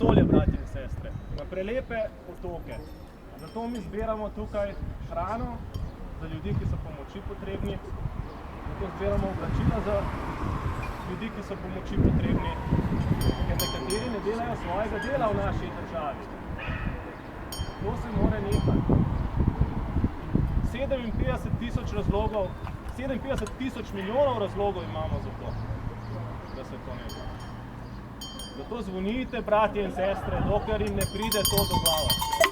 vesolje, bratje in sestre, na prelepe otoke. Zato mi zbiramo tukaj hrano za ljudi, ki so pomoči potrebni, zato zbiramo oblačila za ljudi, ki so pomoči potrebni, ker nekateri ne delajo svojega dela v naši državi. To se mora nehati. 57 tisoč milijonov razlogov imamo za to, da se to neha. Zato zvonite, bratje in sestre, dokler jim ne pride to do glave.